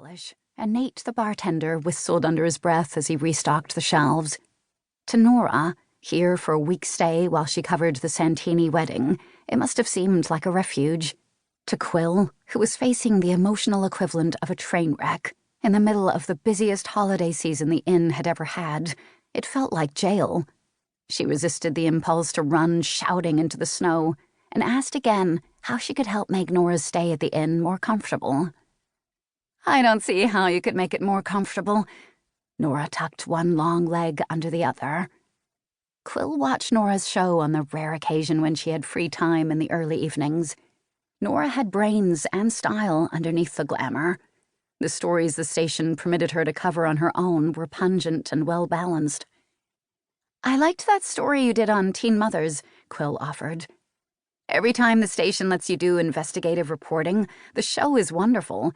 polish, and Nate, the bartender, whistled under his breath as he restocked the shelves. To Nora, here for a week's stay while she covered the Santini wedding, it must have seemed like a refuge. To Quill, who was facing the emotional equivalent of a train wreck, in the middle of the busiest holiday season the inn had ever had, it felt like jail. She resisted the impulse to run shouting into the snow, and asked again how she could help make Nora's stay at the inn more comfortable. "I don't see how you could make it more comfortable." Nora tucked one long leg under the other. Quill watched Nora's show on the rare occasion when she had free time in the early evenings. Nora had brains and style underneath the glamour. The stories the station permitted her to cover on her own were pungent and well-balanced. "I liked that story you did on Teen Mothers," Quill offered. "Every time the station lets you do investigative reporting, the show is wonderful.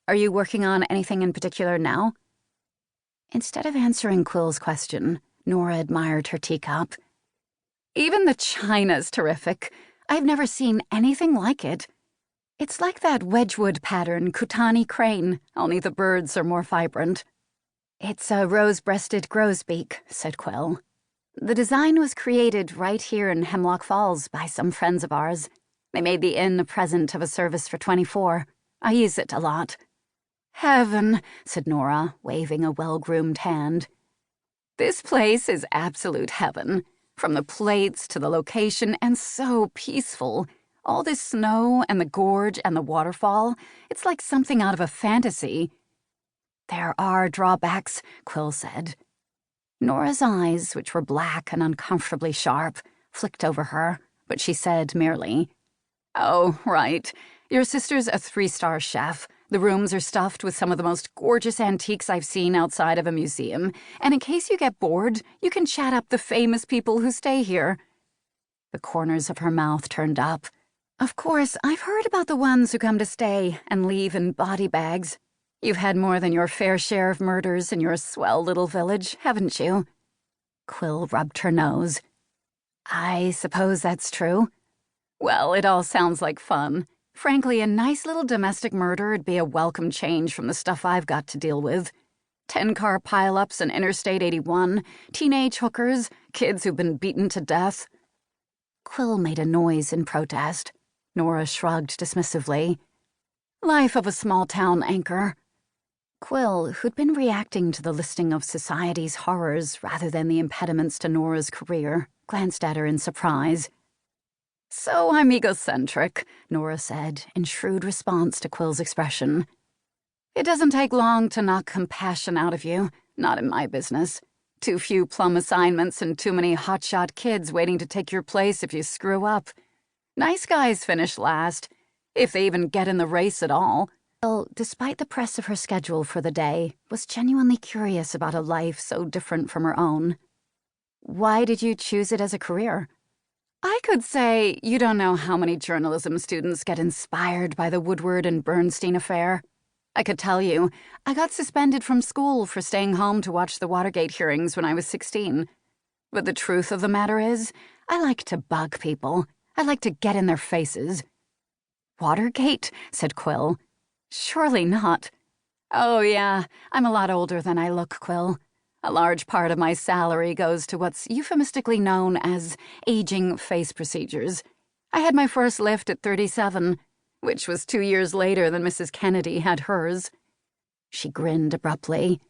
Are you working on anything in particular now?" Instead of answering Quill's question, Nora admired her teacup. "Even the china's terrific. I've never seen anything like it. It's like that Wedgwood pattern Kutani crane, only the birds are more vibrant." "It's a rose-breasted grosbeak," said Quill. "The design was created right here in Hemlock Falls by some friends of ours. They made the inn a present of a service for 24. I use it a lot." "Heaven," said Nora, waving a well-groomed hand. "This place is absolute heaven, from the plates to the location, and so peaceful. All this snow and the gorge and the waterfall, it's like something out of a fantasy." "There are drawbacks," Quill said. Nora's eyes, which were black and uncomfortably sharp, flicked over her, but she said merely, "Oh, right. Your sister's a 3-star chef. The rooms are stuffed with some of the most gorgeous antiques I've seen outside of a museum, and in case you get bored, you can chat up the famous people who stay here." The corners of her mouth turned up. "Of course, I've heard about the ones who come to stay and leave in body bags. You've had more than your fair share of murders in your swell little village, haven't you?" Quill rubbed her nose. "I suppose that's true." "Well, it all sounds like fun. Frankly, a nice little domestic murder would be a welcome change from the stuff I've got to deal with. 10-car pileups in Interstate 81, teenage hookers, kids who've been beaten to death." Quill made a noise in protest. Nora shrugged dismissively. "Life of a small-town anchor." Quill, who'd been reacting to the listing of society's horrors rather than the impediments to Nora's career, glanced at her in surprise. "So I'm egocentric," Nora said, in shrewd response to Quill's expression. "It doesn't take long to knock compassion out of you, not in my business. Too few plum assignments and too many hotshot kids waiting to take your place if you screw up. Nice guys finish last, if they even get in the race at all." Well, despite the press of her schedule for the day, was genuinely curious about a life so different from her own. "Why did you choose it as a career?" "I could say you don't know how many journalism students get inspired by the Woodward and Bernstein affair. I could tell you, I got suspended from school for staying home to watch the Watergate hearings when I was 16. But the truth of the matter is, I like to bug people. I like to get in their faces." "Watergate?" said Quill. "Surely not." "Oh, yeah, I'm a lot older than I look, Quill. A large part of my salary goes to what's euphemistically known as aging face procedures. I had my first lift at 37, which was 2 years later than Mrs. Kennedy had hers." She grinned abruptly.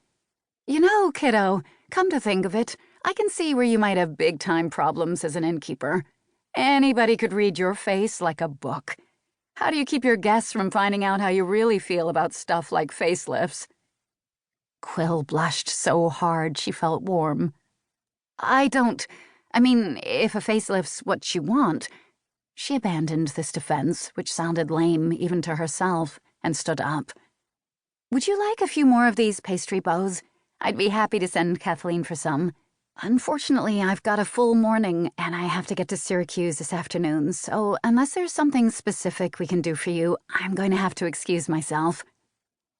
"You know, kiddo, come to think of it, I can see where you might have big-time problems as an innkeeper. Anybody could read your face like a book. How do you keep your guests from finding out how you really feel about stuff like facelifts?" Quill blushed so hard she felt warm. I mean, if a facelift's what you want." She abandoned this defense, which sounded lame even to herself, and stood up. "Would you like a few more of these pastry bows? I'd be happy to send Kathleen for some. Unfortunately, I've got a full morning, and I have to get to Syracuse this afternoon, so unless there's something specific we can do for you, I'm going to have to excuse myself."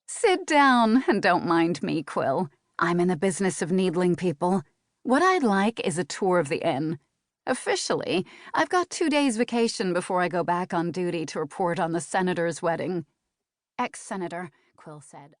"Sit down, and don't mind me, Quill. I'm in the business of needling people. What I'd like is a tour of the inn. Officially, I've got 2 days vacation before I go back on duty to report on the senator's wedding." "Ex-senator," Quill said.